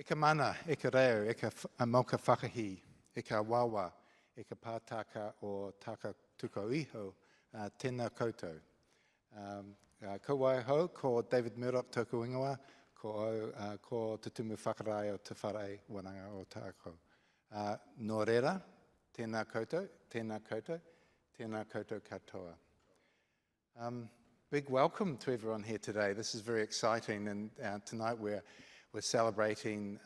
E ka mana, e ka reo, e ka mauka whakahi, e ka wawa, e ka pātaka o taka tuko iho, tēnā koutou. Ko waiho, ko David Murdoch tōku ingoa, ko te tumu whakarai o te wharai wananga o tāko. Nō reira, tēnā koutou, tēnā koutou, tēnā koutou katoa. Big welcome to everyone here today. This is very exciting, and tonight we're celebrating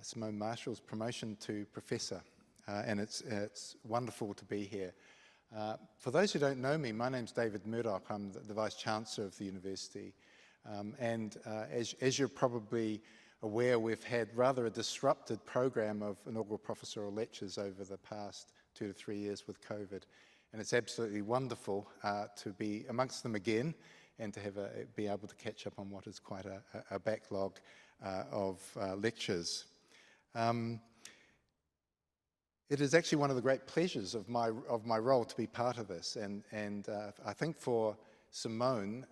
Simone Marshall's promotion to professor, and it's wonderful to be here. For those who don't know me, my name's David Murdoch. I'm the Vice Chancellor of the university, and as you're probably aware, we've had rather a disrupted program of inaugural professorial lectures over the past 2 to 3 years with COVID, and it's absolutely wonderful to be amongst them again and to be able to catch up on what is quite a backlog of lectures. It is actually one of the great pleasures of my role to be part of this, and I think for Simone,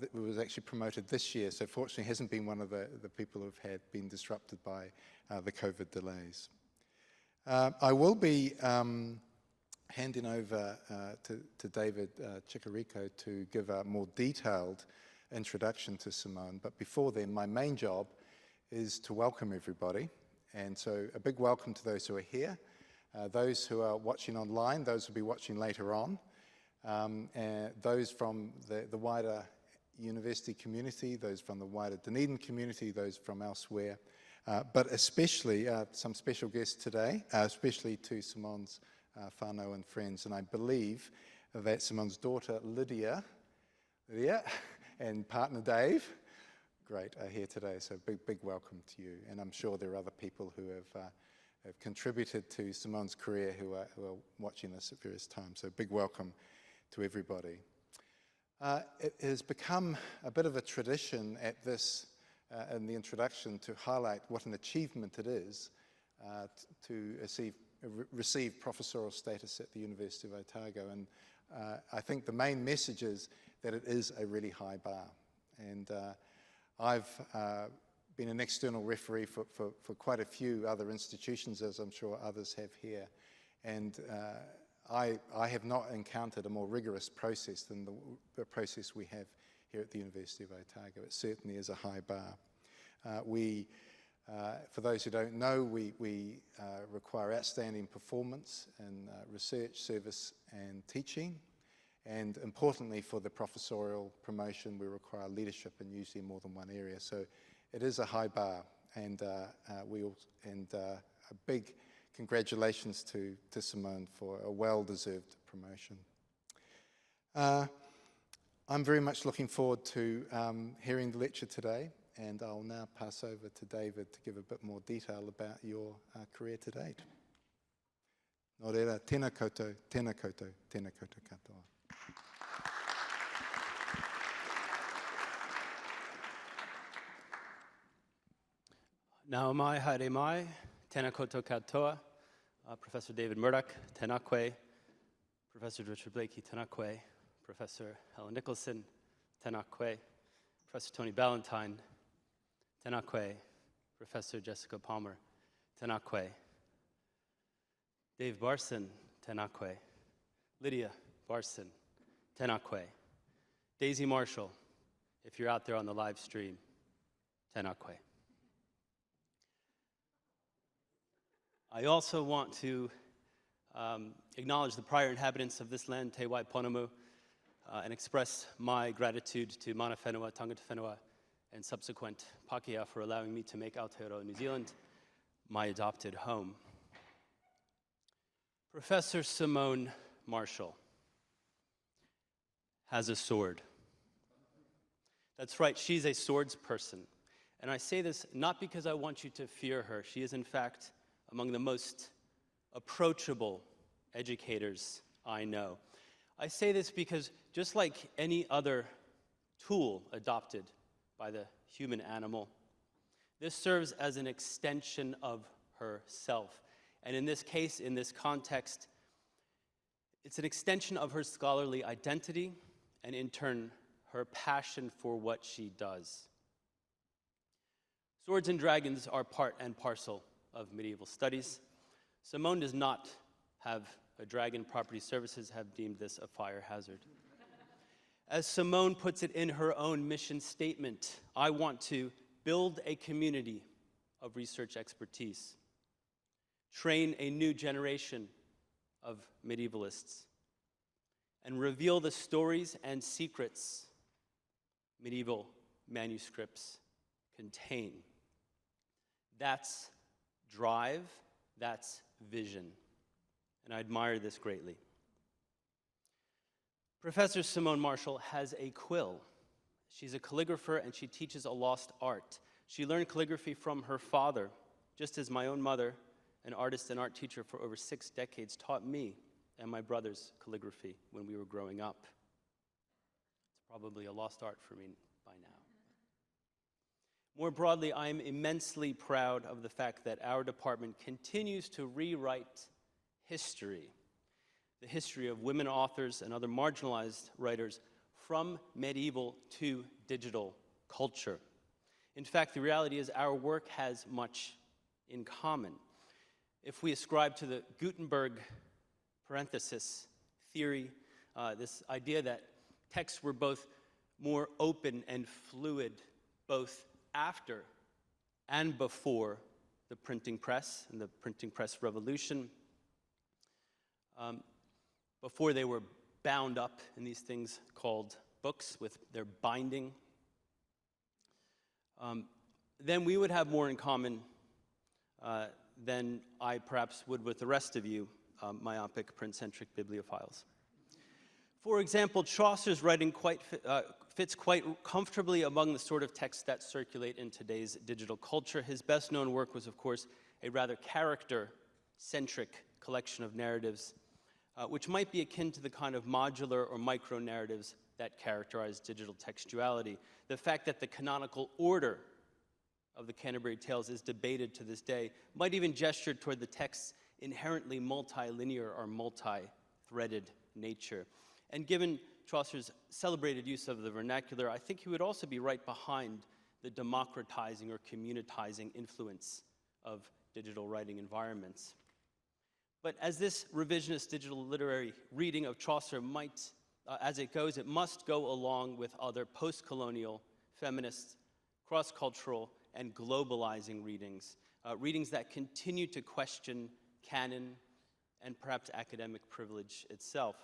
it was actually promoted this year, so fortunately hasn't been one of the people who have been disrupted by the COVID delays. I will be handing over to David Chicarico to give a more detailed introduction to Simone, but before then, my main job is to welcome everybody, and so a big welcome to those who are here, those who are watching online, those who will be watching later on, and those from the wider university community, those from the wider Dunedin community, those from elsewhere, but especially some special guests today, especially to Simone's whānau and friends, and I believe that Simone's daughter Lydia and partner Dave, great, are here today, so big welcome to you, and I'm sure there are other people who have contributed to Simone's career who are watching this at various times, so big welcome to everybody. It has become a bit of a tradition at this, in the introduction, to highlight what an achievement it is to receive professorial status at the University of Otago, and I think the main message is that it is a really high bar, and I've been an external referee for quite a few other institutions, as I'm sure others have here, and I have not encountered a more rigorous process than the process we have here at the University of Otago. It certainly is a high bar. For those who don't know, we require outstanding performance in research, service and teaching, and importantly for the professorial promotion we require leadership in usually more than one area. So it is a high bar, and a big congratulations to Simone for a well-deserved promotion. I'm very much looking forward to hearing the lecture today, and I'll now pass over to David to give a bit more detail about your career to date. Nō reira, tēnā koutou, tēnā koutou, tēnā koutou katoa. Nau mai, haere mai, tēnā koutou katoa, Professor David Murdoch, tēnā koe, Professor Richard Blakey, tēnā koe, Professor Helen Nicholson, tēnā koe, Professor Tony Ballantyne, tēnā koe, Professor Jessica Palmer, tēnā koe, Dave Barson, tēnā koe, Lydia Barson, tēnā koe, Daisy Marshall, if you're out there on the live stream, tēnā koe. I also want to acknowledge the prior inhabitants of this land, Te Waiponamu, and express my gratitude to Mana Whenua, Tangata Whenua, and subsequent Pākehā for allowing me to make Aotearoa, New Zealand, my adopted home. Professor Simone Marshall has a sword. That's right, she's a swords person. And I say this not because I want you to fear her. She is, in fact, among the most approachable educators I know. I say this because just like any other tool adopted by the human animal, this serves as an extension of herself. And in this case, in this context, it's an extension of her scholarly identity and in turn, her passion for what she does. Swords and dragons are part and parcel of medieval studies. Simone does not have a dragon. Property Services have deemed this a fire hazard. As Simone puts it in her own mission statement, I want to build a community of research expertise, train a new generation of medievalists, and reveal the stories and secrets medieval manuscripts contain. That's drive, that's vision, and I admire this greatly. Professor Simone Marshall has a quill. She's a calligrapher and she teaches a lost art. She learned calligraphy from her father, just as my own mother, an artist and art teacher for over 6 decades, taught me and my brothers calligraphy when we were growing up. It's probably a lost art for me by now. More broadly, I am immensely proud of the fact that our department continues to rewrite history, the history of women authors and other marginalized writers from medieval to digital culture. In fact, the reality is our work has much in common. If we ascribe to the Gutenberg parenthesis theory, this idea that texts were both more open and fluid, both after and before the printing press and the printing press revolution, before they were bound up in these things called books with their binding, then we would have more in common than I perhaps would with the rest of you, myopic, print-centric bibliophiles. For example, Chaucer's writing fits quite comfortably among the sort of texts that circulate in today's digital culture. His best-known work was, of course, a rather character-centric collection of narratives, which might be akin to the kind of modular or micro-narratives that characterize digital textuality. The fact that the canonical order of the Canterbury Tales is debated to this day might even gesture toward the text's inherently multilinear or multi-threaded nature. And given Chaucer's celebrated use of the vernacular, I think he would also be right behind the democratizing or communitizing influence of digital writing environments. But as this revisionist digital literary reading of Chaucer might, as it goes, it must go along with other post-colonial, feminist, cross-cultural, and globalizing readings, readings that continue to question canon and perhaps academic privilege itself.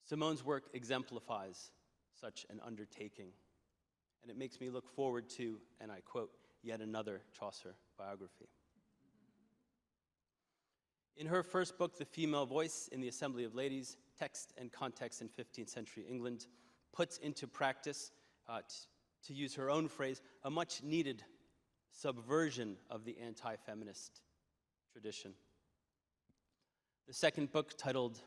Simone's work exemplifies such an undertaking, and it makes me look forward to, and I quote, yet another Chaucer biography. In her first book, The Female Voice in the Assembly of Ladies, Text and Context in 15th Century England, puts into practice, to use her own phrase, a much-needed subversion of the anti-feminist tradition. The second book, titled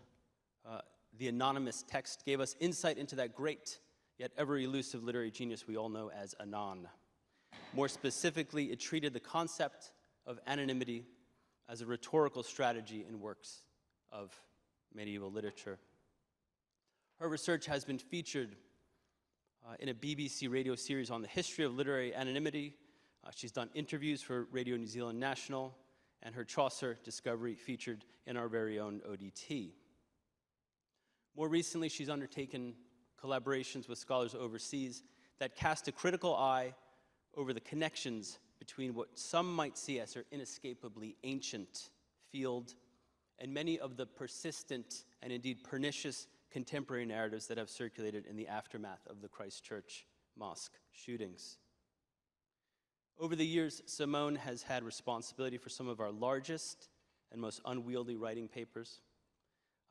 The Anonymous Text, gave us insight into that great, yet ever-elusive literary genius we all know as Anon. More specifically, it treated the concept of anonymity as a rhetorical strategy in works of medieval literature. Her research has been featured in a BBC radio series on the history of literary anonymity. She's done interviews for Radio New Zealand National, and her Chaucer discovery featured in our very own ODT. More recently, she's undertaken collaborations with scholars overseas that cast a critical eye over the connections between what some might see as her inescapably ancient field and many of the persistent and indeed pernicious contemporary narratives that have circulated in the aftermath of the Christchurch mosque shootings. Over the years, Simone has had responsibility for some of our largest and most unwieldy writing papers.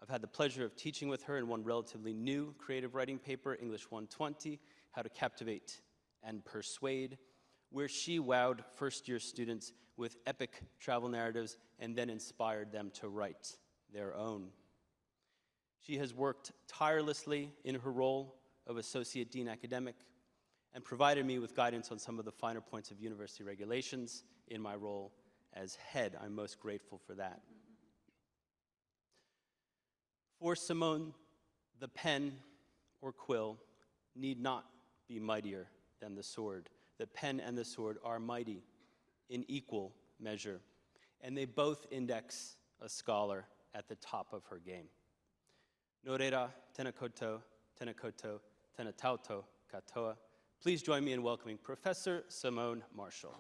I've had the pleasure of teaching with her in one relatively new creative writing paper, English 120, How to Captivate and Persuade, where she wowed first-year students with epic travel narratives and then inspired them to write their own. She has worked tirelessly in her role of Associate Dean Academic and provided me with guidance on some of the finer points of university regulations in my role as head. I'm most grateful for that. For Simone, the pen or quill need not be mightier than the sword. the pen and the sword are mighty in equal measure, and they both index a scholar at the top of her game. Norera tenakoto, tenakoto, tenatauto katoa. Please join me in welcoming Professor Simone Marshall.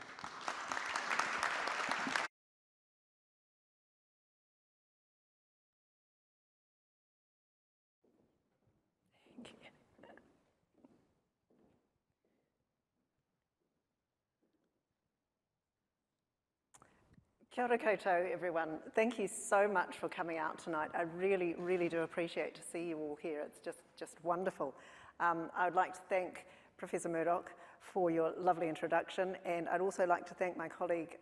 Kia ora koutou, everyone. Thank you so much for coming out tonight. I really, really do appreciate to see you all here. It's just wonderful. I would like to thank Professor Murdoch for your lovely introduction, and I'd also like to thank my colleague,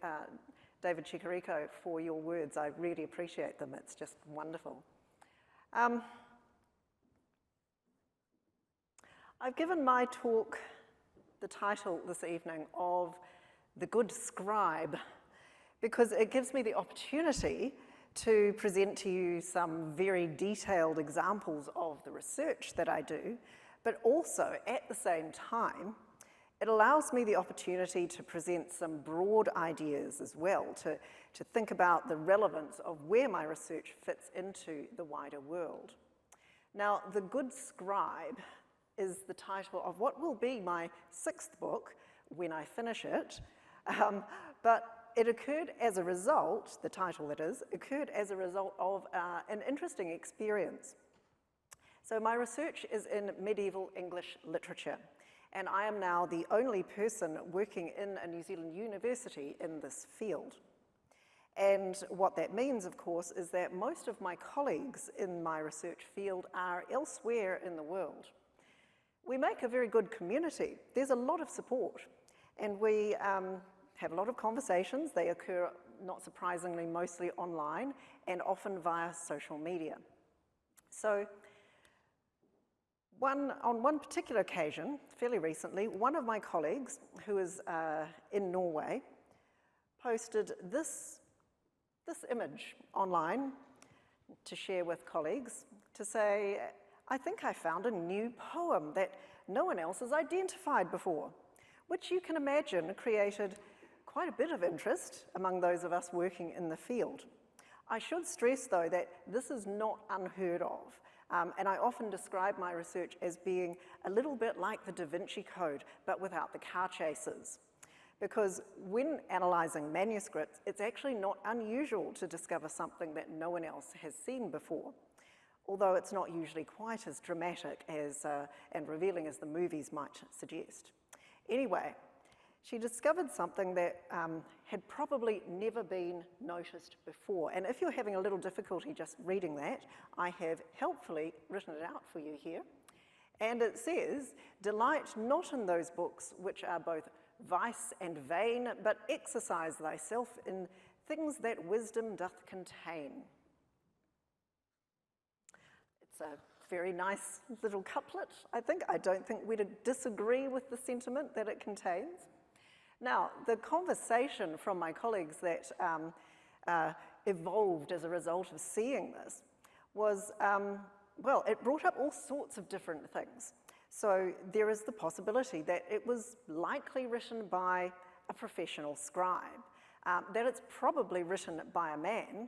David Chicarico, for your words. I really appreciate them. It's just wonderful. I've given my talk the title this evening of The Good Scribe, because it gives me the opportunity to present to you some very detailed examples of the research that I do, but also at the same time, it allows me the opportunity to present some broad ideas as well, to think about the relevance of where my research fits into the wider world. Now, The Good Scribe is the title of what will be my 6th book when I finish it, but it occurred as a result, the title that is, occurred as a result of an interesting experience. So my research is in medieval English literature, and I am now the only person working in a New Zealand university in this field. And what that means, of course, is that most of my colleagues in my research field are elsewhere in the world. We make a very good community. There's a lot of support, and we have a lot of conversations. They occur, not surprisingly, mostly online and often via social media. So on one particular occasion, fairly recently, one of my colleagues, who is in Norway, posted this image online to share with colleagues to say, I think I found a new poem that no one else has identified before, which you can imagine created quite a bit of interest among those of us working in the field. I should stress, though, that this is not unheard of, and I often describe my research as being a little bit like the Da Vinci Code, but without the car chases. Because when analysing manuscripts, it's actually not unusual to discover something that no one else has seen before, although it's not usually quite as dramatic as, and revealing as the movies might suggest. Anyway, she discovered something that had probably never been noticed before. And if you're having a little difficulty just reading that, I have helpfully written it out for you here. And it says, delight not in those books which are both vice and vain, but exercise thyself in things that wisdom doth contain. It's a very nice little couplet, I think. I don't think we'd disagree with the sentiment that it contains. Now, the conversation from my colleagues that evolved as a result of seeing this was, well, it brought up all sorts of different things. So there is the possibility that it was likely written by a professional scribe, that it's probably written by a man,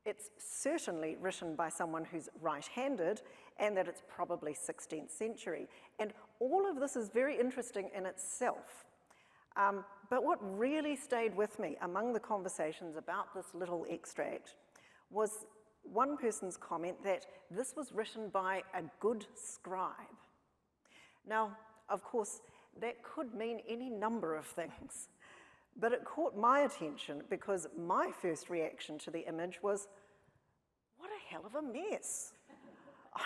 it's certainly written by someone who's right-handed, and that it's probably 16th century. And all of this is very interesting in itself. But what really stayed with me among the conversations about this little extract was one person's comment that this was written by a good scribe. Now, of course, that could mean any number of things, but it caught my attention because my first reaction to the image was, what a hell of a mess.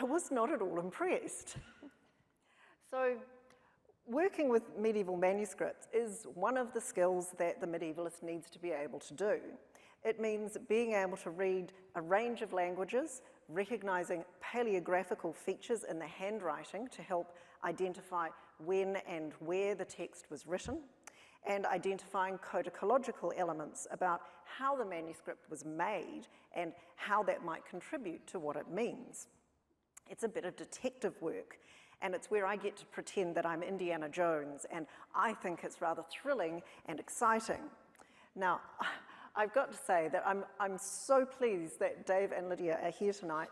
I was not at all impressed. So, working with medieval manuscripts is one of the skills that the medievalist needs to be able to do. It means being able to read a range of languages, recognizing paleographical features in the handwriting to help identify when and where the text was written, and identifying codicological elements about how the manuscript was made and how that might contribute to what it means. It's a bit of detective work, and it's where I get to pretend that I'm Indiana Jones, and I think it's rather thrilling and exciting. Now, I've got to say that I'm so pleased that Dave and Lydia are here tonight.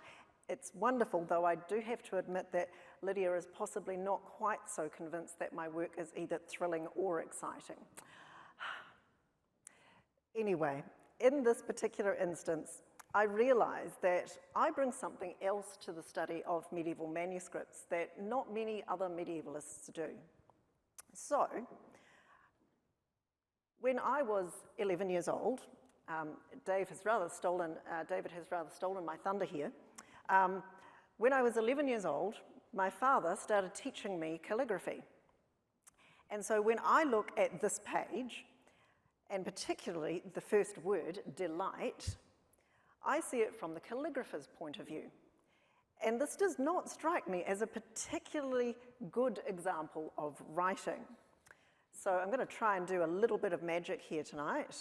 It's wonderful, though I do have to admit that Lydia is possibly not quite so convinced that my work is either thrilling or exciting. Anyway, in this particular instance, I realized that I bring something else to the study of medieval manuscripts that not many other medievalists do. So, when I was 11 years old, David has rather stolen my thunder here. When I was 11 years old, my father started teaching me calligraphy. And so when I look at this page, and particularly the first word, delight, I see it from the calligrapher's point of view. And this does not strike me as a particularly good example of writing. So I'm going to try and do a little bit of magic here tonight.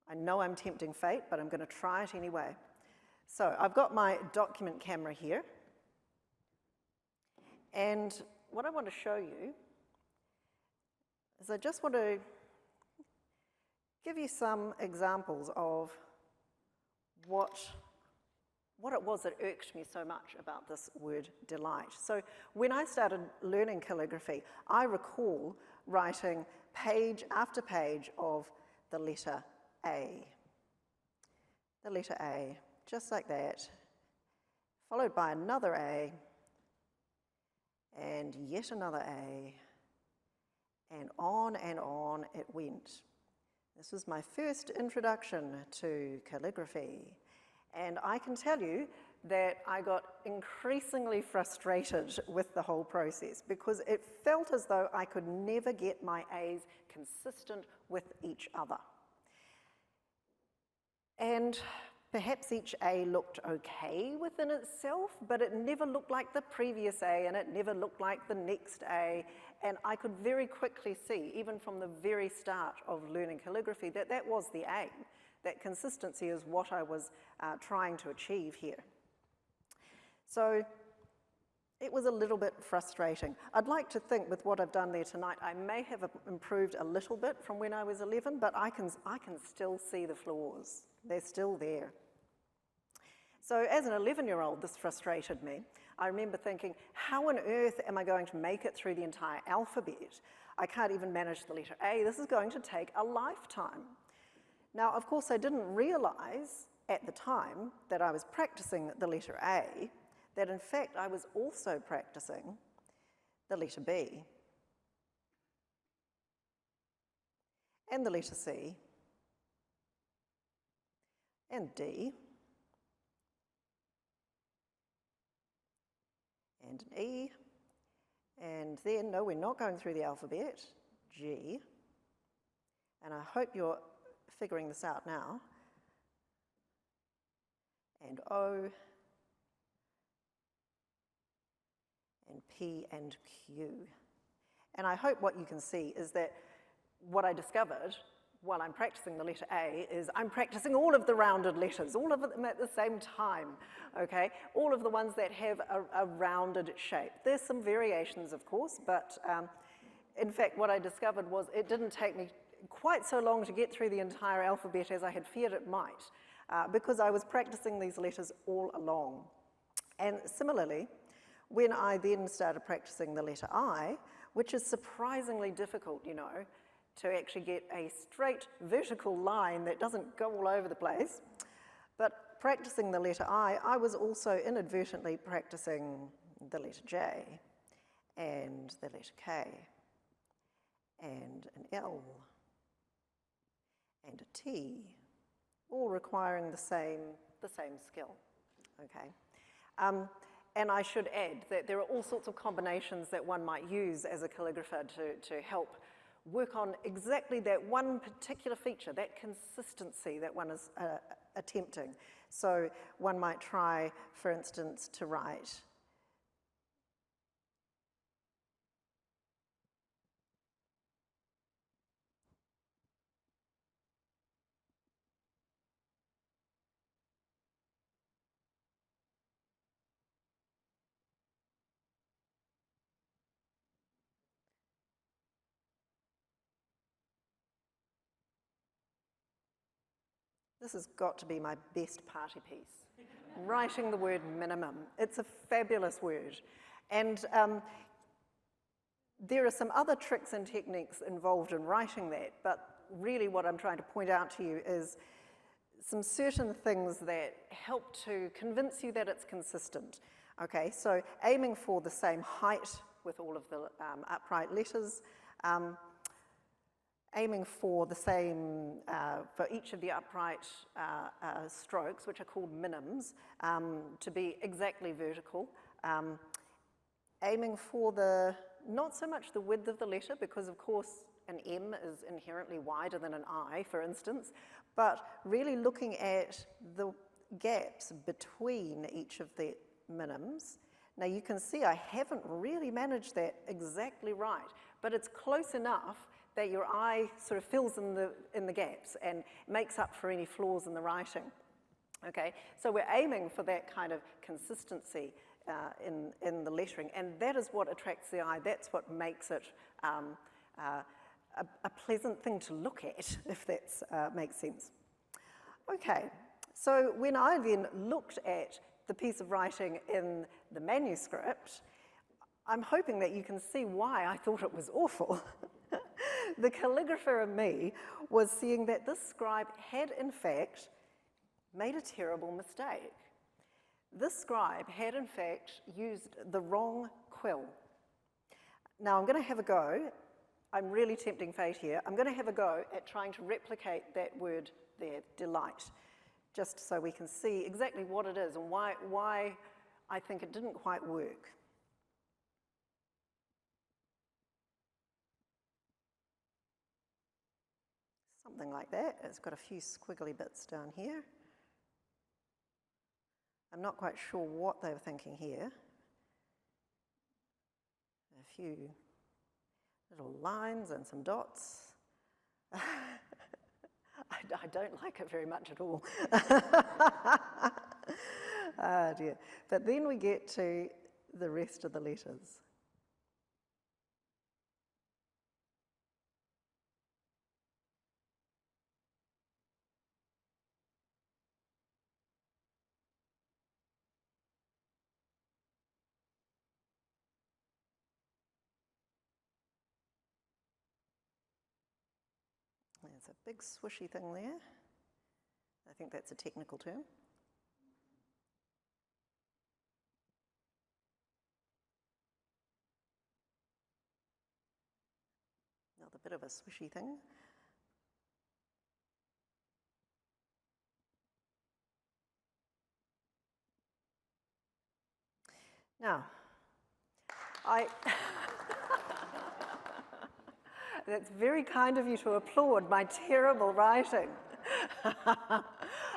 I know I'm tempting fate, but I'm going to try it anyway. So I've got my document camera here. And what I want to show you is I just want to give you some examples of what it was that irked me so much about this word delight. So when I started learning calligraphy, I recall writing page after page of the letter A. The letter A, just like that, followed by another A, and yet another A, and on it went. This was my first introduction to calligraphy, and I can tell you that I got increasingly frustrated with the whole process because it felt as though I could never get my A's consistent with each other. And perhaps each A looked okay within itself, but it never looked like the previous A, and it never looked like the next A. And I could very quickly see, even from the very start of learning calligraphy, that that was the aim. That consistency is what I was trying to achieve here. So it was a little bit frustrating. I'd like to think with what I've done there tonight, I may have improved a little bit from when I was 11, but I can still see the flaws. They're still there. So as an 11-year-old, this frustrated me. I remember thinking, how on earth am I going to make it through the entire alphabet? I can't even manage the letter A. This is going to take a lifetime. Now, of course, I didn't realize at the time that I was practicing the letter A, that in fact I was also practicing the letter B, and the letter C, and D, and an E, and then, no, we're not going through the alphabet, G, and I hope you're figuring this out now, and O, and P and Q. And I hope what you can see is that what I discovered while I'm practicing the letter A is I'm practicing all of the rounded letters, all of them at the same time, okay? All of the ones that have a rounded shape. There's some variations, of course, but in fact, what I discovered was it didn't take me quite so long to get through the entire alphabet as I had feared it might, because I was practicing these letters all along. And similarly, when I then started practicing the letter I, which is surprisingly difficult, you know, to actually get a straight vertical line that doesn't go all over the place. But practicing the letter I was also inadvertently practicing the letter J, and the letter K, and an L, and a T, all requiring the same skill, okay? And I should add that there are all sorts of combinations that one might use as a calligrapher to help work on exactly that one particular feature, that consistency that one is attempting. So one might try, for instance, to write This has got to be my best party piece. Writing the word minimum. It's a fabulous word. And there are some other tricks and techniques involved in writing that, but really what I'm trying to point out to you is some certain things that help to convince you that it's consistent. Okay, so aiming for the same height with all of the upright letters, aiming for the same, for each of the upright strokes, which are called minims, to be exactly vertical, aiming for not so much the width of the letter, because of course an M is inherently wider than an I, for instance, but really looking at the gaps between each of the minims. Now you can see I haven't really managed that exactly right, but it's close enough that your eye sort of fills in the gaps and makes up for any flaws in the writing. Okay, so we're aiming for that kind of consistency in the lettering, and that is what attracts the eye. That's what makes it a pleasant thing to look at, if that makes sense. Okay, so when I then looked at the piece of writing in the manuscript, I'm hoping that you can see why I thought it was awful. The calligrapher in me was seeing that this scribe had, in fact, made a terrible mistake. This scribe had, in fact, used the wrong quill. Now, I'm going to have a go. I'm really tempting fate here. I'm going to have a go at trying to replicate that word there, delight, just so we can see exactly what it is and why I think it didn't quite work. Something like that. It's got a few squiggly bits down here. I'm not quite sure what they were thinking here. A few little lines and some dots. I don't like it very much at all. Ah, dear. But then we get to the rest of the letters. There's a big swishy thing there. I think that's a technical term. Another bit of a swishy thing. Now, that's very kind of you to applaud my terrible writing.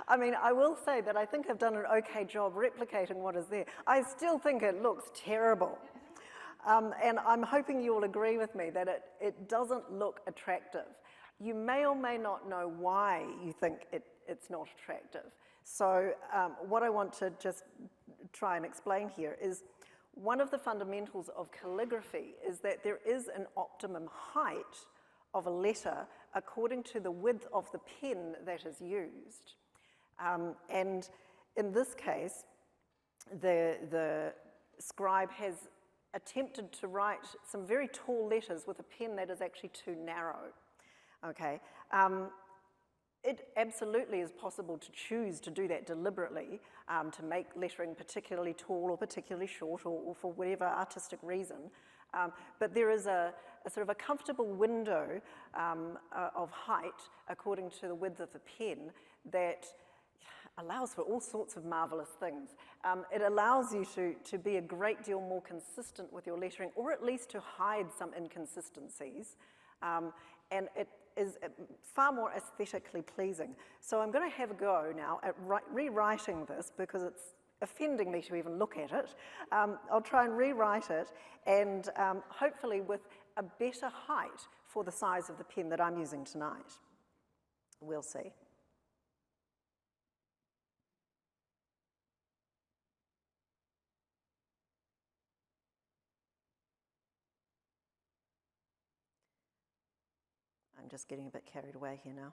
I mean, I will say that I think I've done an okay job replicating what is there. I still think it looks terrible. And I'm hoping you'll agree with me that it doesn't look attractive. You may or may not know why you think it's not attractive. So what I want to just try and explain here is one of the fundamentals of calligraphy is that there is an optimum height of a letter according to the width of the pen that is used. And in this case, the scribe has attempted to write some very tall letters with a pen that is actually too narrow. Okay. It absolutely is possible to choose to do that deliberately, to make lettering particularly tall or particularly short or for whatever artistic reason. But there is a sort of a comfortable window of height according to the width of the pen that allows for all sorts of marvelous things. It allows you to be a great deal more consistent with your lettering, or at least to hide some inconsistencies. And it is far more aesthetically pleasing. So I'm going to have a go now at rewriting this because it's offending me to even look at it. I'll try and rewrite it, and hopefully with a better height for the size of the pen that I'm using tonight. We'll see. I'm just getting a bit carried away here now.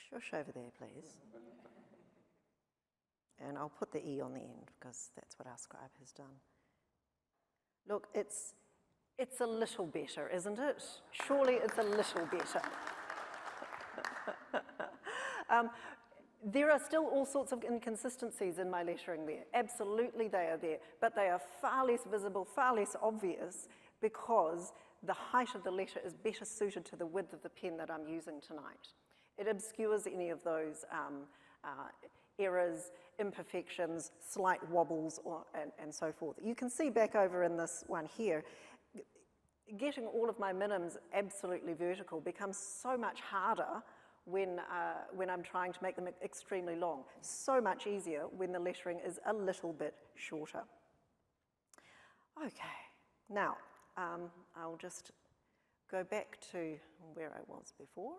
Shush over there, please. And I'll put the E on the end because that's what our scribe has done. Look, it's a little better, isn't it? Surely it's a little better. There are still all sorts of inconsistencies in my lettering there. Absolutely they are there, but they are far less visible, far less obvious because the height of the letter is better suited to the width of the pen that I'm using tonight. It obscures any of those errors, imperfections, slight wobbles, and so forth. You can see back over in this one here, getting all of my minims absolutely vertical becomes so much harder when I'm trying to make them extremely long. So much easier when the lettering is a little bit shorter. Okay, now I'll just go back to where I was before.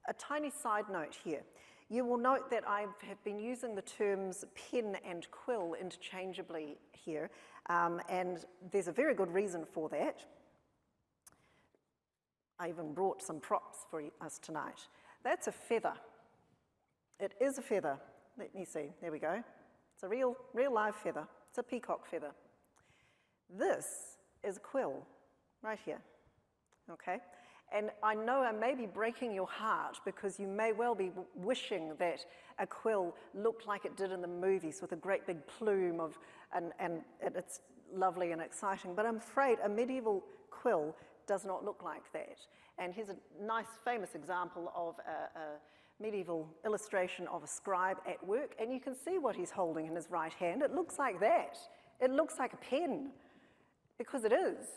A tiny side note here. You will note that I have been using the terms pen and quill interchangeably here, and there's a very good reason for that. I even brought some props for us tonight. That's a feather. It is a feather. Let me see. There we go. It's a real live feather. It's a peacock feather. This is a quill right here. Okay? And I know I may be breaking your heart because you may well be wishing that a quill looked like it did in the movies with a great big plume of, and it's lovely and exciting, but I'm afraid a medieval quill does not look like that. And here's a nice famous example of a medieval illustration of a scribe at work, and you can see what he's holding in his right hand. It looks like that. It looks like a pen, because it is.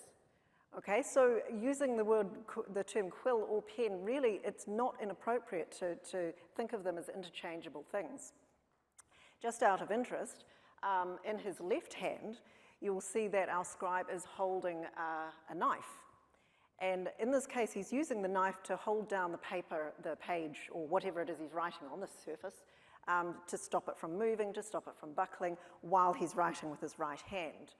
Okay, so using the term quill or pen, really it's not inappropriate to think of them as interchangeable things. Just out of interest, in his left hand, you will see that our scribe is holding a knife. And in this case, he's using the knife to hold down the paper, the page, or whatever it is he's writing on, the surface, to stop it from moving, to stop it from buckling, while he's writing with his right hand.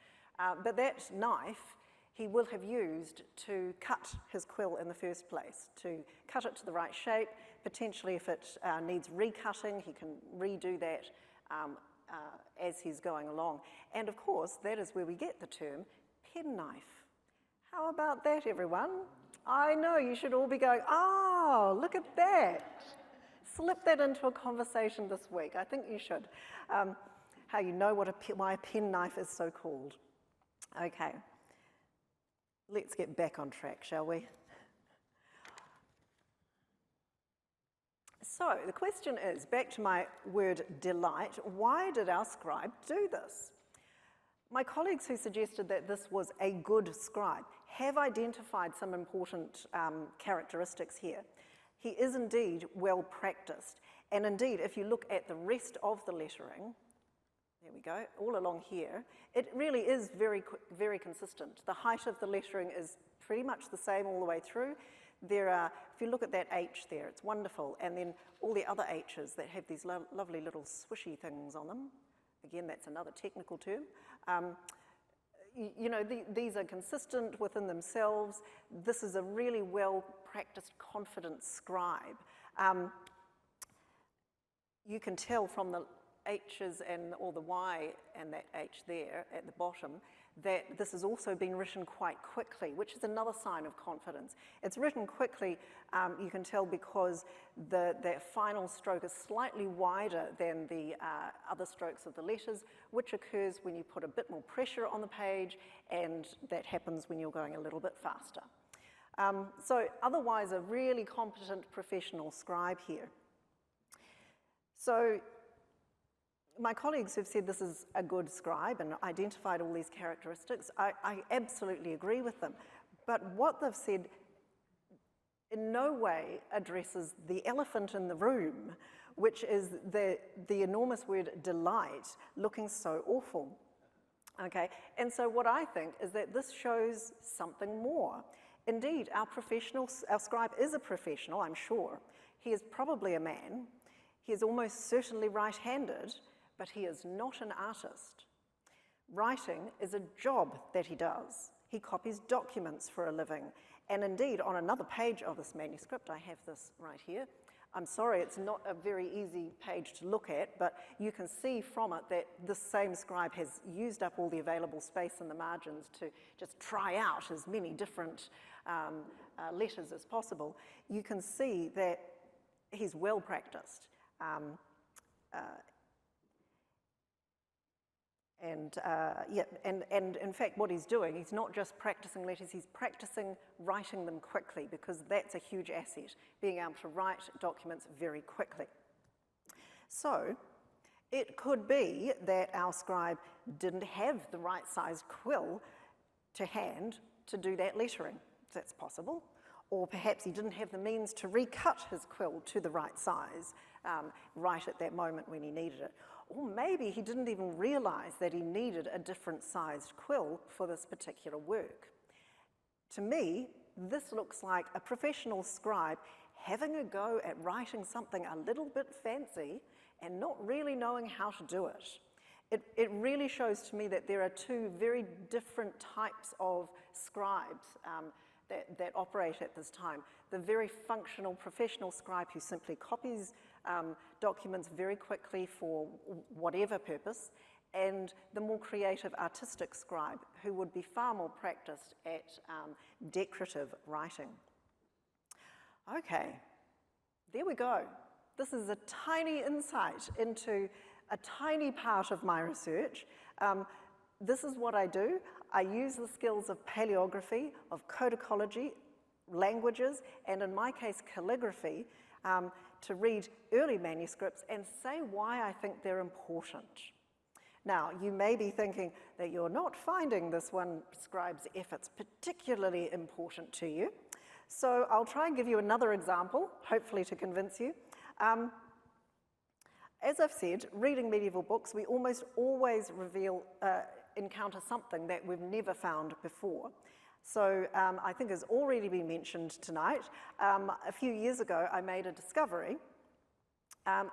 But that knife he will have used to cut his quill in the first place, to cut it to the right shape. Potentially, if it needs recutting, he can redo that as he's going along. And of course, that is where we get the term penknife. How about that, everyone? I know you should all be going, oh, look at that. Slip that into a conversation this week. I think you should. How you know why a penknife is so called. Okay. Let's get back on track, shall we? So the question is, back to my word delight, why did our scribe do this? My colleagues who suggested that this was a good scribe have identified some important characteristics here. He is indeed well practiced, and indeed, if you look at the rest of the lettering, there we go, all along here, it really is very consistent. The height of the lettering is pretty much the same all the way through. There are, if you look at that H there, it's wonderful, and then all the other H's that have these lovely little swishy things on them. Again, that's another technical term. You know, these are consistent within themselves. This is a really well-practiced, confident scribe. You can tell from the H's or the Y and that H there at the bottom that this has also been written quite quickly, which is another sign of confidence. It's written quickly, you can tell, because the final stroke is slightly wider than the other strokes of the letters, which occurs when you put a bit more pressure on the page, and that happens when you're going a little bit faster. So otherwise, a really competent professional scribe here. So my colleagues have said this is a good scribe and identified all these characteristics. I absolutely agree with them. But what they've said in no way addresses the elephant in the room, which is the enormous word delight looking so awful. Okay, and so what I think is that this shows something more. Indeed, our scribe is a professional, I'm sure. He is probably a man. He is almost certainly right-handed, but he is not an artist. Writing is a job that he does. He copies documents for a living. And indeed, on another page of this manuscript, I have this right here. I'm sorry, it's not a very easy page to look at, but you can see from it that this same scribe has used up all the available space in the margins to just try out as many different letters as possible. You can see that he's well practiced. And in fact, what he's doing, he's not just practicing letters, he's practicing writing them quickly, because that's a huge asset, being able to write documents very quickly. So it could be that our scribe didn't have the right sized quill to hand to do that lettering. That's possible. Or perhaps he didn't have the means to recut his quill to the right size right at that moment when he needed it. Or maybe he didn't even realize that he needed a different sized quill for this particular work. To me, this looks like a professional scribe having a go at writing something a little bit fancy and not really knowing how to do it. It really shows to me that there are two very different types of scribes that operate at this time. The very functional professional scribe who simply copies documents very quickly for whatever purpose, and the more creative artistic scribe who would be far more practiced at decorative writing. Okay, there we go. This is a tiny insight into a tiny part of my research. This is what I do. I use the skills of paleography, of codicology, languages, and in my case, calligraphy, to read early manuscripts and say why I think they're important. Now, you may be thinking that you're not finding this one scribe's efforts particularly important to you. So I'll try and give you another example, hopefully to convince you. As I've said, reading medieval books, we almost always encounter something that we've never found before. So I think has already been mentioned tonight. A few years ago, I made a discovery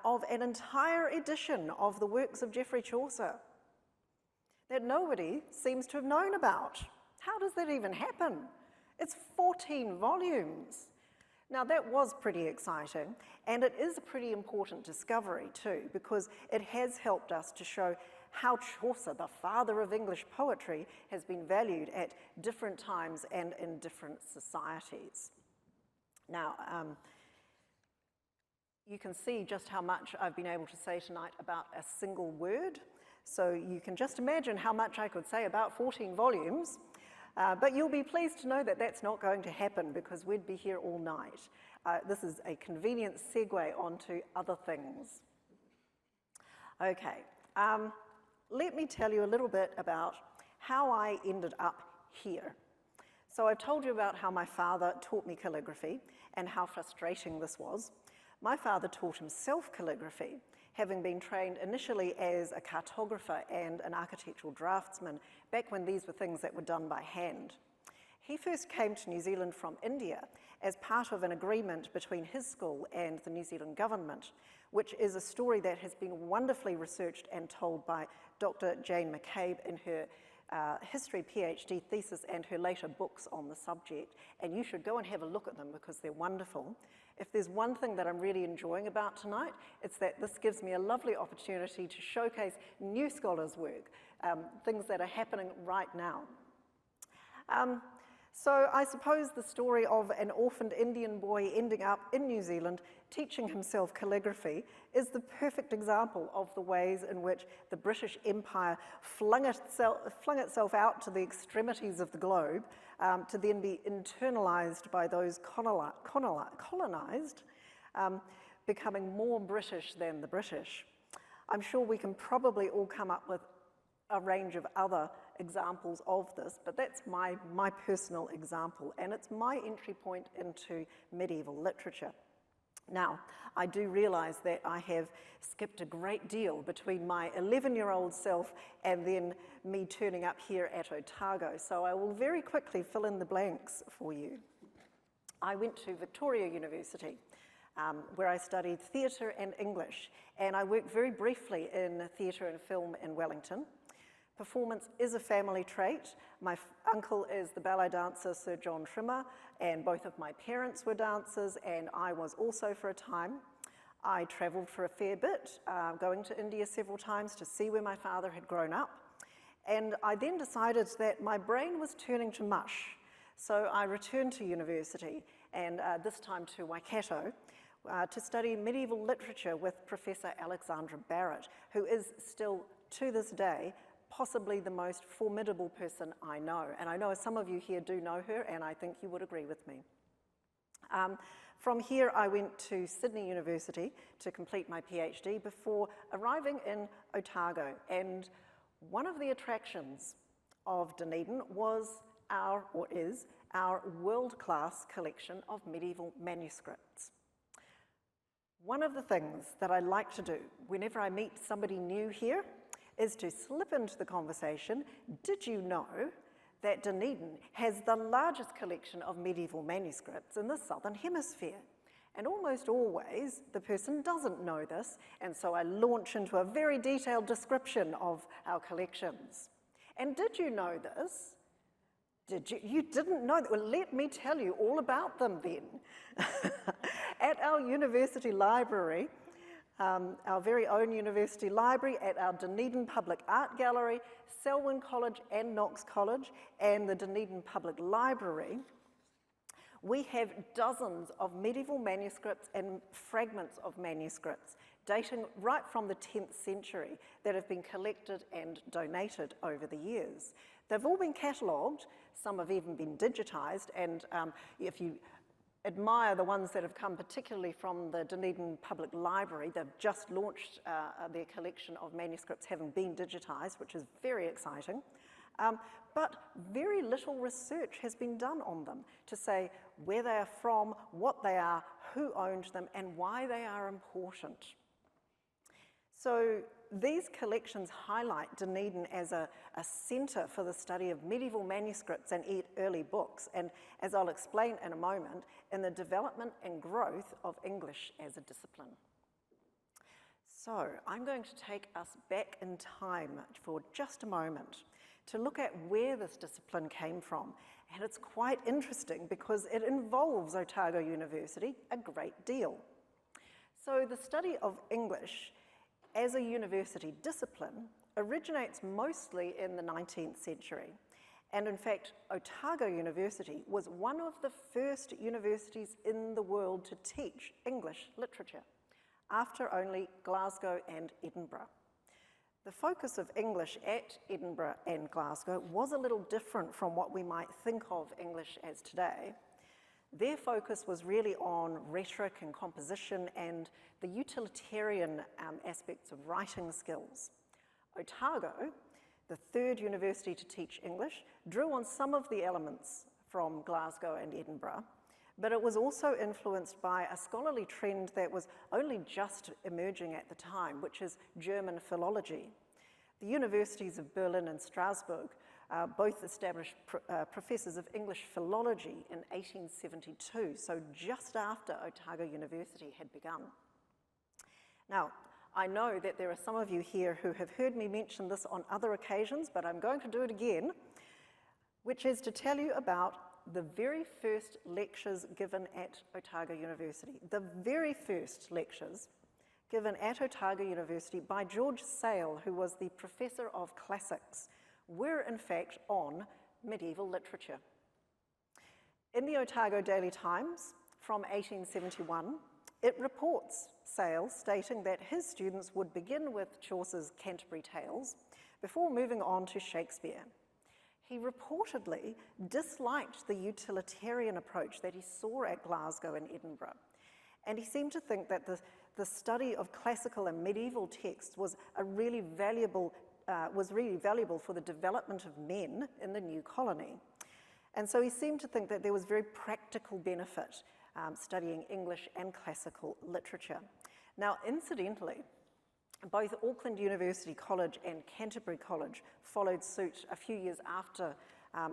of an entire edition of the works of Geoffrey Chaucer that nobody seems to have known about. How does that even happen? It's 14 volumes. Now that was pretty exciting, and it is a pretty important discovery too, because it has helped us to show how Chaucer, the father of English poetry, has been valued at different times and in different societies. Now, you can see just how much I've been able to say tonight about a single word, so you can just imagine how much I could say about 14 volumes. But you'll be pleased to know that that's not going to happen, because we'd be here all night. This is a convenient segue onto other things. Okay, let me tell you a little bit about how I ended up here. So I've told you about how my father taught me calligraphy and how frustrating this was. My father taught himself calligraphy, having been trained initially as a cartographer and an architectural draftsman, back when these were things that were done by hand. He first came to New Zealand from India as part of an agreement between his school and the New Zealand government, which is a story that has been wonderfully researched and told by Dr. Jane McCabe in her history PhD thesis and her later books on the subject. And you should go and have a look at them, because they're wonderful. If there's one thing that I'm really enjoying about tonight, it's that this gives me a lovely opportunity to showcase new scholars' work, things that are happening right now. So I suppose the story of an orphaned Indian boy ending up in New Zealand teaching himself calligraphy is the perfect example of the ways in which the British Empire flung itself out to the extremities of the globe to then be internalized by those colonized, becoming more British than the British. I'm sure we can probably all come up with a range of other examples of this, but that's my personal example, and it's my entry point into medieval literature. Now, I do realize that I have skipped a great deal between my 11-year-old self and then me turning up here at Otago, so I will very quickly fill in the blanks for you. I went to Victoria University, where I studied theatre and English, and I worked very briefly in theatre and film in Wellington. Performance is a family trait. My uncle is the ballet dancer Sir John Trimmer, and both of my parents were dancers, and I was also for a time. I travelled for a fair bit, going to India several times to see where my father had grown up. And I then decided that my brain was turning to mush. So I returned to university, and this time to Waikato, to study medieval literature with Professor Alexandra Barrett, who is still, to this day, possibly the most formidable person I know. And I know some of you here do know her, and I think you would agree with me. From here, I went to Sydney University to complete my PhD before arriving in Otago. And one of the attractions of Dunedin was is our world-class collection of medieval manuscripts. One of the things that I like to do whenever I meet somebody new here is to slip into the conversation, did you know that Dunedin has the largest collection of medieval manuscripts in the Southern Hemisphere? And almost always, the person doesn't know this, and so I launch into a very detailed description of our collections. And did you know this? You didn't know that? Well, let me tell you all about them then. At our university library, our very own university library, at our Dunedin Public Art Gallery, Selwyn College and Knox College, and the Dunedin Public Library, we have dozens of medieval manuscripts and fragments of manuscripts dating right from the 10th century that have been collected and donated over the years. They've all been catalogued, some have even been digitized, and if you admire the ones that have come particularly from the Dunedin Public Library, they've just launched their collection of manuscripts having been digitized, which is very exciting. But very little research has been done on them to say where they are from, what they are, who owned them, and why they are important. So these collections highlight Dunedin as a centre for the study of medieval manuscripts and early books, and as I'll explain in a moment, in the development and growth of English as a discipline. So I'm going to take us back in time for just a moment to look at where this discipline came from. And it's quite interesting because it involves Otago University a great deal. So the study of English as a university discipline originates mostly in the 19th century. And in fact, Otago University was one of the first universities in the world to teach English literature, after only Glasgow and Edinburgh. The focus of English at Edinburgh and Glasgow was a little different from what we might think of English as today. Their focus was really on rhetoric and composition and the utilitarian aspects of writing skills. Otago, the third university to teach English, drew on some of the elements from Glasgow and Edinburgh, but it was also influenced by a scholarly trend that was only just emerging at the time, which is German philology. The universities of Berlin and Strasbourg both established professors of English philology in 1872, so just after Otago University had begun. Now, I know that there are some of you here who have heard me mention this on other occasions, but I'm going to do it again, which is to tell you about the very first lectures given at Otago University. The very first lectures given at Otago University by George Sale, who was the professor of classics, were in fact on medieval literature. In the Otago Daily Times from 1871, it reports Sale stating that his students would begin with Chaucer's Canterbury Tales before moving on to Shakespeare. He reportedly disliked the utilitarian approach that he saw at Glasgow and Edinburgh, and he seemed to think that the study of classical and medieval texts was really valuable for the development of men in the new colony. And so he seemed to think that there was very practical benefit studying English and classical literature. Now, incidentally, both Auckland University College and Canterbury College followed suit a few years after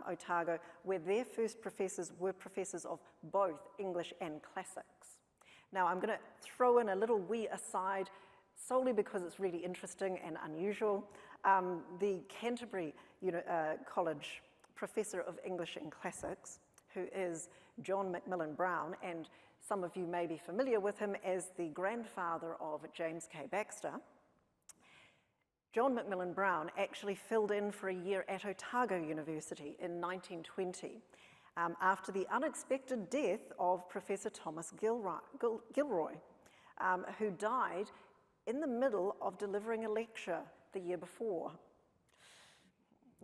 Otago, where their first professors were professors of both English and classics. Now, I'm going to throw in a little wee aside, solely because it's really interesting and unusual. the Canterbury College Professor of English and Classics, who is John Macmillan Brown, and some of you may be familiar with him as the grandfather of James K. Baxter. John Macmillan Brown actually filled in for a year at Otago University in 1920 after the unexpected death of Professor Thomas Gilroy, who died in the middle of delivering a lecture the year before.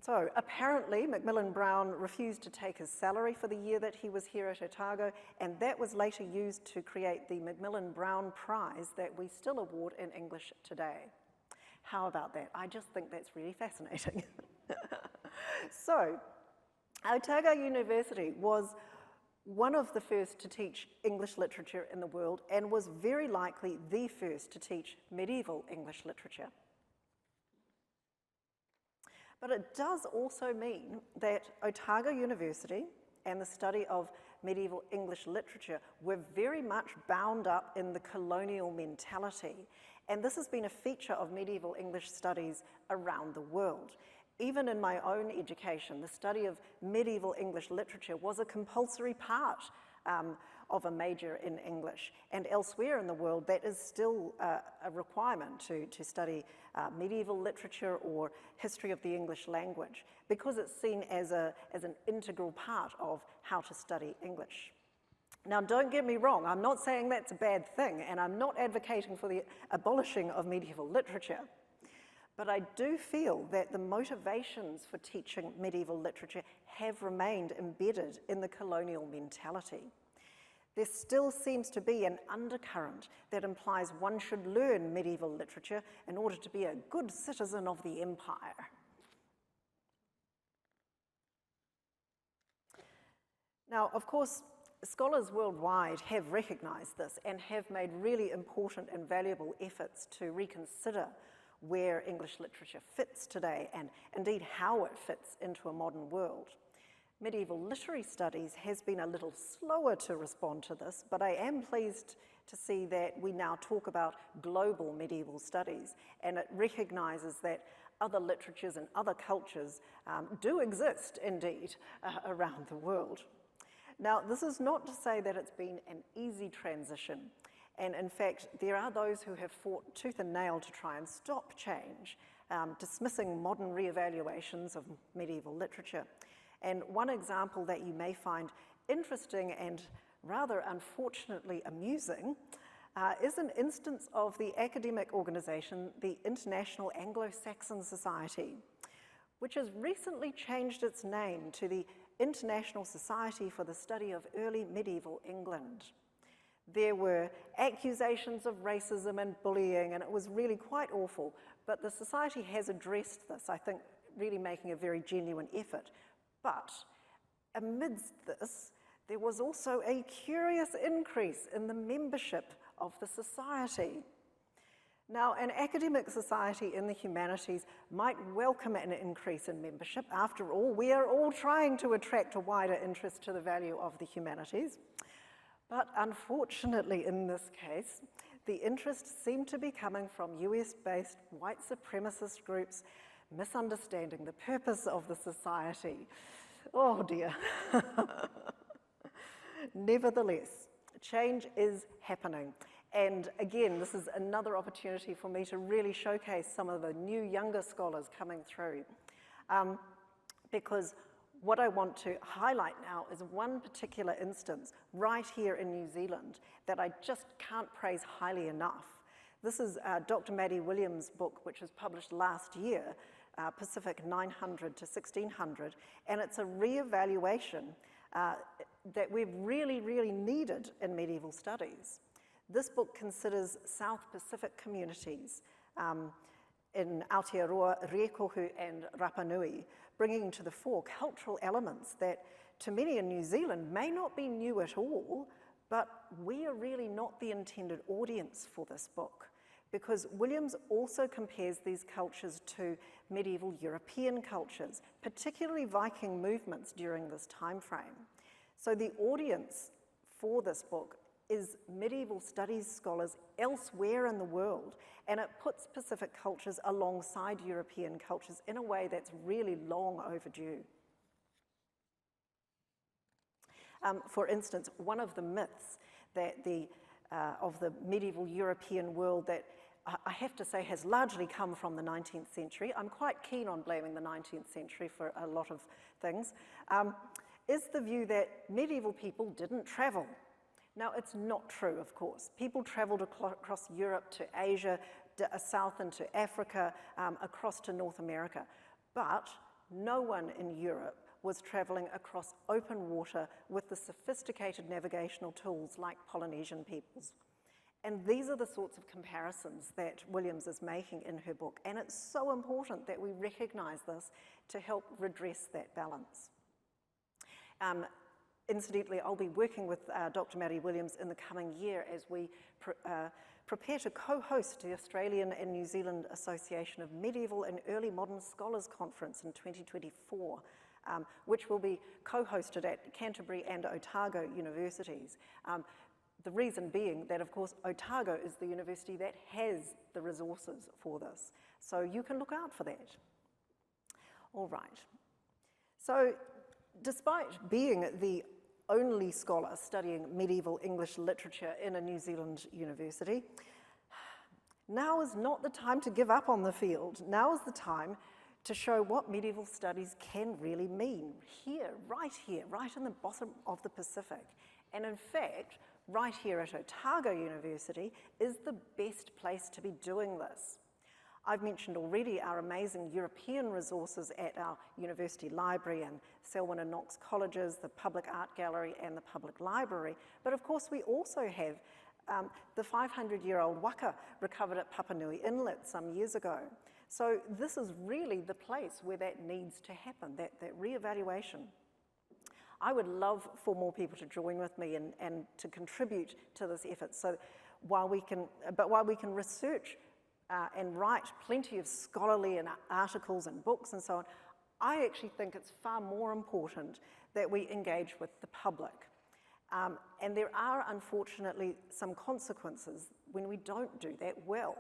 So apparently Macmillan Brown refused to take his salary for the year that he was here at Otago, and that was later used to create the Macmillan Brown Prize that we still award in English today. How about that? I just think that's really fascinating. So, Otago University was one of the first to teach English literature in the world and was very likely the first to teach medieval English literature. But it does also mean that Otago University and the study of medieval English literature were very much bound up in the colonial mentality. And this has been a feature of medieval English studies around the world. Even in my own education, the study of medieval English literature was a compulsory part of a major in English. And elsewhere in the world, that is still a requirement to study medieval literature or history of the English language, because it's seen as an integral part of how to study English. Now, don't get me wrong, I'm not saying that's a bad thing, and I'm not advocating for the abolishing of medieval literature. But I do feel that the motivations for teaching medieval literature have remained embedded in the colonial mentality. There still seems to be an undercurrent that implies one should learn medieval literature in order to be a good citizen of the empire. Now, of course, scholars worldwide have recognized this and have made really important and valuable efforts to reconsider where English literature fits today and indeed how it fits into a modern world. Medieval literary studies has been a little slower to respond to this, but I am pleased to see that we now talk about global medieval studies, and it recognizes that other literatures and other cultures do exist indeed around the world. Now, this is not to say that it's been an easy transition. And in fact, there are those who have fought tooth and nail to try and stop change, dismissing modern re-evaluations of medieval literature. And one example that you may find interesting and rather unfortunately amusing is an instance of the academic organization, the International Anglo-Saxon Society, which has recently changed its name to the International Society for the Study of Early Medieval England. There were accusations of racism and bullying, and it was really quite awful. But the society has addressed this, I think, really making a very genuine effort. But amidst this, there was also a curious increase in the membership of the society. Now, an academic society in the humanities might welcome an increase in membership. After all, we are all trying to attract a wider interest to the value of the humanities. But unfortunately, in this case, the interest seemed to be coming from US-based white supremacist groups misunderstanding the purpose of the society. Oh dear. Nevertheless, change is happening. And again, this is another opportunity for me to really showcase some of the new younger scholars coming through. Because what I want to highlight now is one particular instance right here in New Zealand that I just can't praise highly enough. This is Dr. Maddie Williams' book, which was published last year, Pacific 900 to 1600, and it's a re-evaluation that we've really, really needed in medieval studies. This book considers South Pacific communities in Aotearoa, Riekohu, and Rapa Nui, bringing to the fore cultural elements that to many in New Zealand may not be new at all, but we are really not the intended audience for this book, because Williams also compares these cultures to medieval European cultures, particularly Viking movements during this time frame. So the audience for this book is medieval studies scholars elsewhere in the world, and it puts Pacific cultures alongside European cultures in a way that's really long overdue. For instance, one of the myths that of the medieval European world that I have to say has largely come from the 19th century, I'm quite keen on blaming the 19th century for a lot of things, is the view that medieval people didn't travel. Now, it's not true, of course. People traveled across Europe to Asia, south into Africa, across to North America. But no one in Europe was traveling across open water with the sophisticated navigational tools like Polynesian peoples. And these are the sorts of comparisons that Williams is making in her book. And it's so important that we recognize this to help redress that balance. Incidentally, I'll be working with Dr. Mary Williams in the coming year as we prepare to co-host the Australian and New Zealand Association of Medieval and Early Modern Scholars Conference in 2024, which will be co-hosted at Canterbury and Otago universities. The reason being that, of course, Otago is the university that has the resources for this. So you can look out for that. All right. So despite being the only scholar studying medieval English literature in a New Zealand university, now is not the time to give up on the field. Now is the time to show what medieval studies can really mean, here, right in the bottom of the Pacific. And in fact, right here at Otago University is the best place to be doing this. I've mentioned already our amazing European resources at our university library and Selwyn and Knox colleges, the Public Art Gallery and the Public Library. But of course we also have the 500-year-old waka recovered at Papanui Inlet some years ago. So this is really the place where that needs to happen, that reevaluation. I would love for more people to join with me and to contribute to this effort. So while we can research and write plenty of scholarly and articles and books and so on, I actually think it's far more important that we engage with the public. And there are, unfortunately, some consequences when we don't do that well.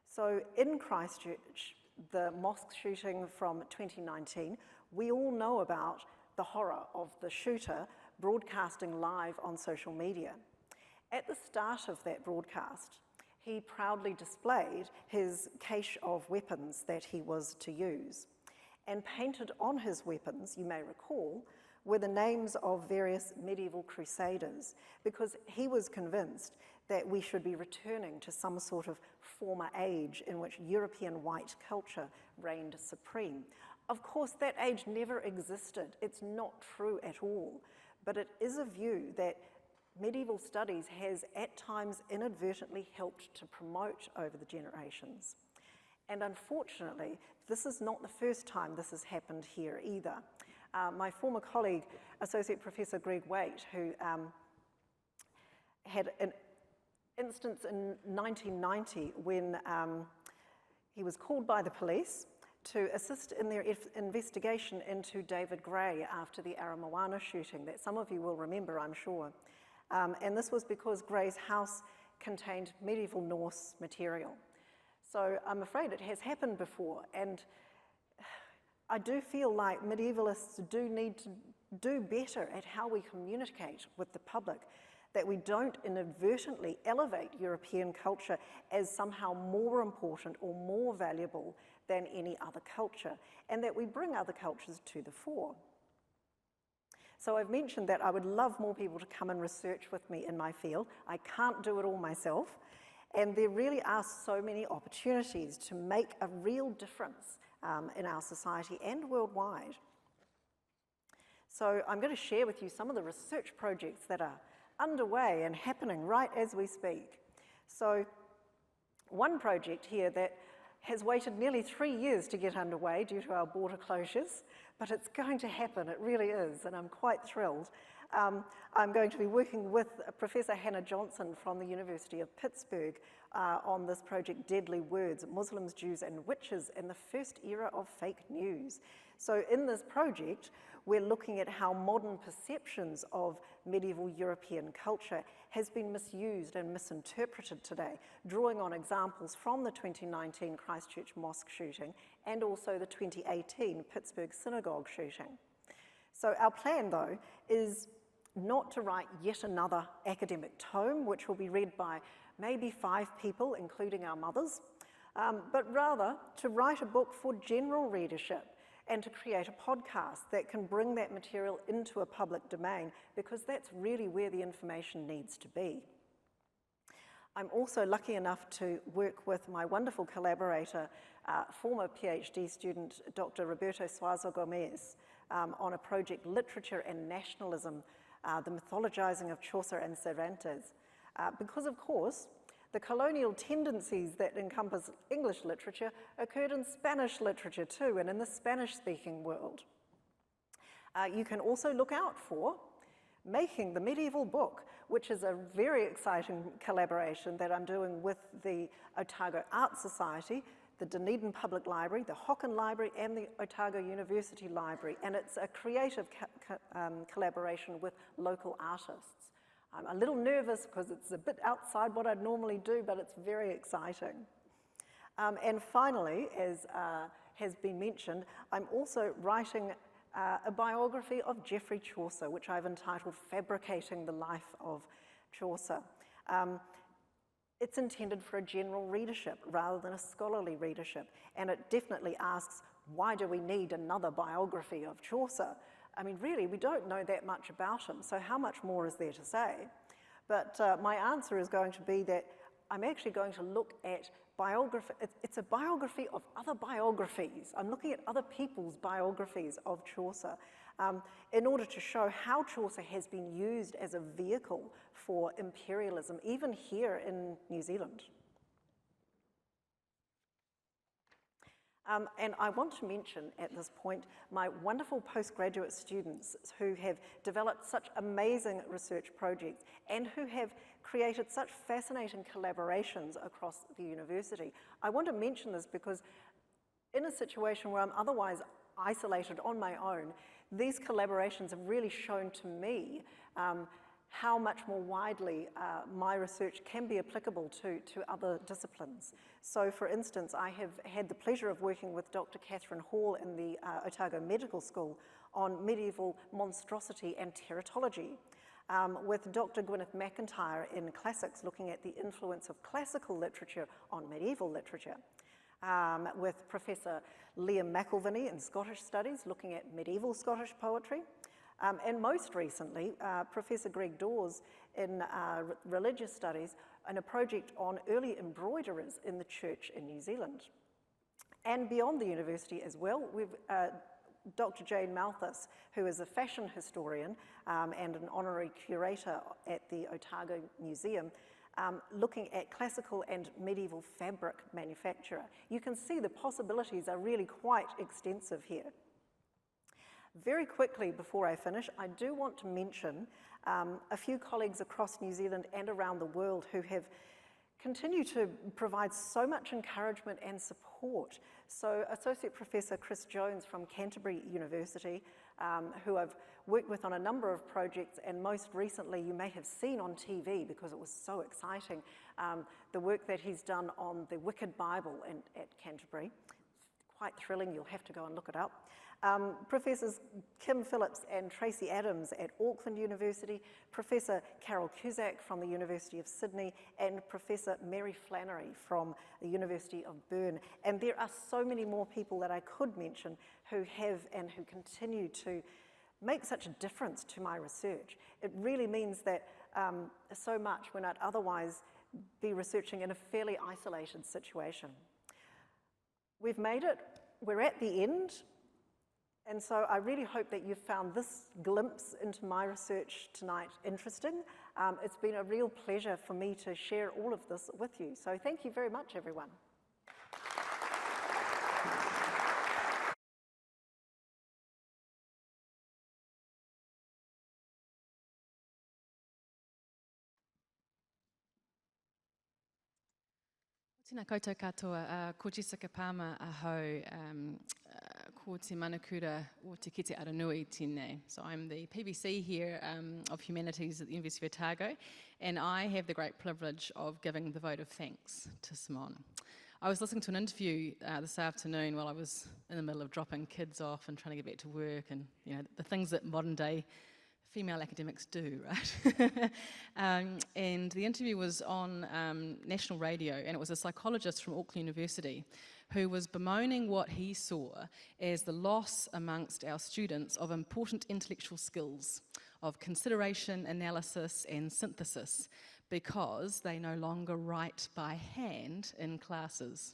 So in Christchurch, the mosque shooting from 2019, we all know about the horror of the shooter broadcasting live on social media. At the start of that broadcast, he proudly displayed his cache of weapons that he was to use. And painted on his weapons, you may recall, were the names of various medieval crusaders, because he was convinced that we should be returning to some sort of former age in which European white culture reigned supreme. Of course, that age never existed. It's not true at all. But it is a view that medieval studies has at times inadvertently helped to promote over the generations. And unfortunately, this is not the first time this has happened here either. My former colleague, Associate Professor Greg Waite, who had an instance in 1990 when he was called by the police to assist in their investigation into David Gray after the Aramoana shooting that some of you will remember, I'm sure. And this was because Gray's house contained medieval Norse material. So I'm afraid it has happened before, and I do feel like medievalists do need to do better at how we communicate with the public, that we don't inadvertently elevate European culture as somehow more important or more valuable than any other culture, and that we bring other cultures to the fore. So I've mentioned that I would love more people to come and research with me in my field. I can't do it all myself, and there really are so many opportunities to make a real difference in our society and worldwide. So I'm going to share with you some of the research projects that are underway and happening right as we speak. So one project here that has waited nearly 3 years to get underway due to our border closures, but it's going to happen, it really is, and I'm quite thrilled. I'm going to be working with Professor Hannah Johnson from the University of Pittsburgh on this project, Deadly Words, Muslims, Jews and Witches in the First Era of Fake News. So in this project, we're looking at how modern perceptions of medieval European culture has been misused and misinterpreted today, drawing on examples from the 2019 Christchurch mosque shooting and also the 2018 Pittsburgh synagogue shooting. So our plan, though, is not to write yet another academic tome, which will be read by maybe 5 people, including our mothers, but rather to write a book for general readership and to create a podcast that can bring that material into a public domain, because that's really where the information needs to be. I'm also lucky enough to work with my wonderful collaborator, former PhD student, Dr. Roberto Suazo Gomez, on a project, Literature and Nationalism, the mythologizing of Chaucer and Cervantes. Because, of course, the colonial tendencies that encompass English literature occurred in Spanish literature too, and in the Spanish-speaking world. You can also look out for Making the Medieval Book, which is a very exciting collaboration that I'm doing with the Otago Art Society, the Dunedin Public Library, the Hocken Library, and the Otago University Library, and it's a creative collaboration with local artists. I'm a little nervous because it's a bit outside what I'd normally do, but it's very exciting. And finally, as has been mentioned, I'm also writing a biography of Geoffrey Chaucer, which I've entitled Fabricating the Life of Chaucer. It's intended for a general readership rather than a scholarly readership, and it definitely asks, why do we need another biography of Chaucer? I mean, really, we don't know that much about him, so how much more is there to say? But my answer is going to be that I'm actually going to look at biography. It's a biography of other biographies. I'm looking at other people's biographies of Chaucer in order to show how Chaucer has been used as a vehicle for imperialism, even here in New Zealand. And I want to mention at this point my wonderful postgraduate students who have developed such amazing research projects and who have created such fascinating collaborations across the university. I want to mention this because in a situation where I'm otherwise isolated on my own, these collaborations have really shown to me how much more widely my research can be applicable to other disciplines. So, for instance, I have had the pleasure of working with Dr. Catherine Hall in the Otago Medical School on medieval monstrosity and teratology, with Dr. Gwyneth McIntyre in classics, looking at the influence of classical literature on medieval literature, with Professor Liam McIlvany in Scottish Studies, looking at medieval Scottish poetry, and most recently, Professor Greg Dawes in Religious Studies, and a project on early embroiderers in the church in New Zealand. And beyond the university as well, we've Dr. Jane Malthus, who is a fashion historian and an honorary curator at the Otago Museum, looking at classical and medieval fabric manufacture. You can see the possibilities are really quite extensive here. Very quickly before I finish, I do want to mention a few colleagues across New Zealand and around the world who have continued to provide so much encouragement and support. So Associate Professor Chris Jones from Canterbury University, who I've worked with on a number of projects, and most recently you may have seen on TV because it was so exciting, the work that he's done on the Wicked Bible at Canterbury. Quite thrilling, you'll have to go and look it up. Professors Kim Phillips and Tracy Adams at Auckland University, Professor Carol Cusack from the University of Sydney, and Professor Mary Flannery from the University of Bern. And there are so many more people that I could mention who have and who continue to make such a difference to my research. It really means that so much when I'd otherwise be researching in a fairly isolated situation. We've made it, we're at the end. And so I really hope that you found this glimpse into my research tonight interesting. It's been a real pleasure for me to share all of this with you. So thank you very much, everyone. Tēnā koutou katoa, ko Jessica Palmer ahau, ko te manakura o Te Kite Aranui tēnei. So I'm the PBC here of Humanities at the University of Otago, and I have the great privilege of giving the vote of thanks to Simone. I was listening to an interview this afternoon while I was in the middle of dropping kids off and trying to get back to work, and the things that modern day female academics do, right? And the interview was on national radio, and it was a psychologist from Auckland University who was bemoaning what he saw as the loss amongst our students of important intellectual skills, of consideration, analysis, and synthesis, because they no longer write by hand in classes.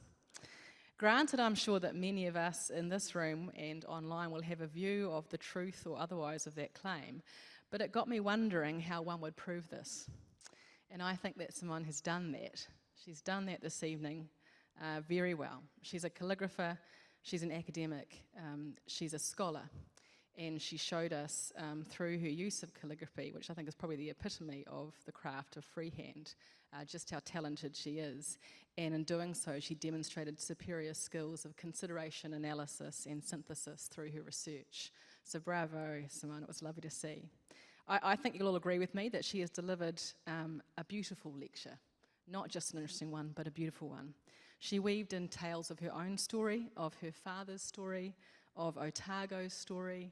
Granted, I'm sure that many of us in this room and online will have a view of the truth or otherwise of that claim, but it got me wondering how one would prove this. And I think that Simone has done that. She's done that this evening very well. She's a calligrapher, she's an academic, she's a scholar, and she showed us through her use of calligraphy, which I think is probably the epitome of the craft of freehand, just how talented she is. And in doing so, she demonstrated superior skills of consideration, analysis, and synthesis through her research. So bravo, Simone, it was lovely to see. I think you'll all agree with me that she has delivered a beautiful lecture, not just an interesting one, but a beautiful one. She weaved in tales of her own story, of her father's story, of Otago's story,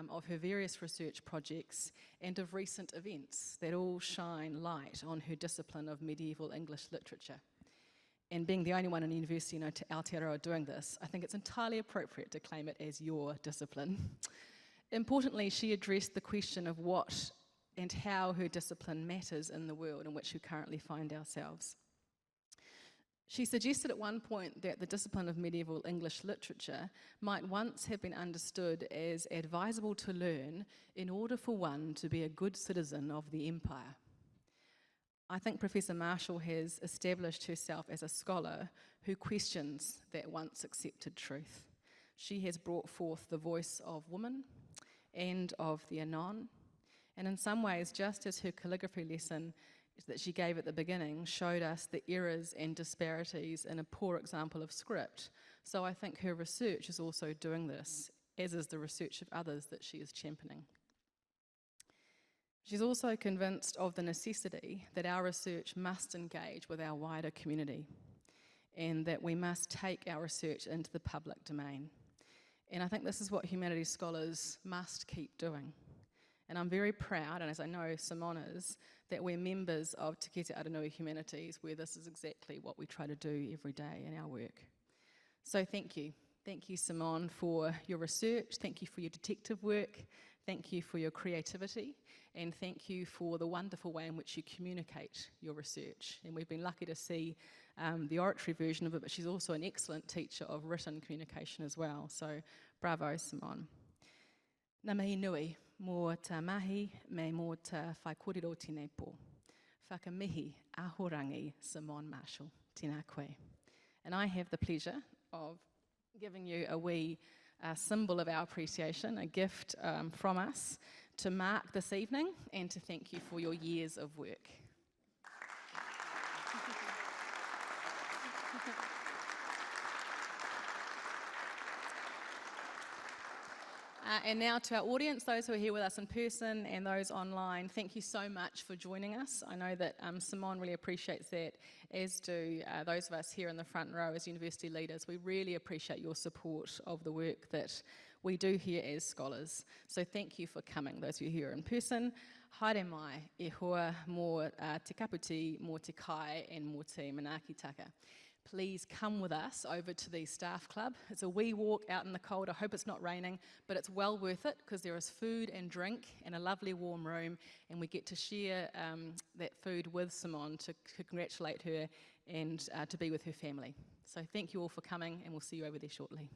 of her various research projects, and of recent events that all shine light on her discipline of medieval English literature. And being the only one in university in Aotearoa doing this, I think it's entirely appropriate to claim it as your discipline. Importantly, she addressed the question of what and how her discipline matters in the world in which we currently find ourselves. She suggested at one point that the discipline of medieval English literature might once have been understood as advisable to learn in order for one to be a good citizen of the empire. I think Professor Marshall has established herself as a scholar who questions that once accepted truth. She has brought forth the voice of woman and of the anon, and in some ways, just as her calligraphy lesson that she gave at the beginning showed us the errors and disparities in a poor example of script, so I think her research is also doing this, as is the research of others that she is championing. She's also convinced of the necessity that our research must engage with our wider community, and that we must take our research into the public domain. And I think this is what humanities scholars must keep doing. And I'm very proud, and as I know Simone is, that we're members of Te Kite Aranui Humanities, where this is exactly what we try to do every day in our work. So thank you. Thank you, Simone, for your research. Thank you for your detective work. Thank you for your creativity. And thank you for the wonderful way in which you communicate your research. And we've been lucky to see the oratory version of it, but she's also an excellent teacher of written communication as well. So bravo, Simone. Ngā mihi nui, mō tā mahi me mō tā whaikōrero tēnei pō. Whakamihi ahorangi Simone Marshall, tēnā koe. And I have the pleasure of giving you a wee symbol of our appreciation, a gift from us to mark this evening and to thank you for your years of work. And now to our audience, those who are here with us in person and those online, thank you so much for joining us. I know that Simone really appreciates that, as do those of us here in the front row as university leaders. We really appreciate your support of the work that we do here as scholars. So thank you for coming, those of you here in person. Haere mai, e hoa mō te kaputi, mō te kai, and mō te manaakitaka. Please come with us over to the staff club. It's a wee walk out in the cold. I hope it's not raining, but it's well worth it because there is food and drink and a lovely warm room, and we get to share that food with Simone to congratulate her and to be with her family. So thank you all for coming, and we'll see you over there shortly.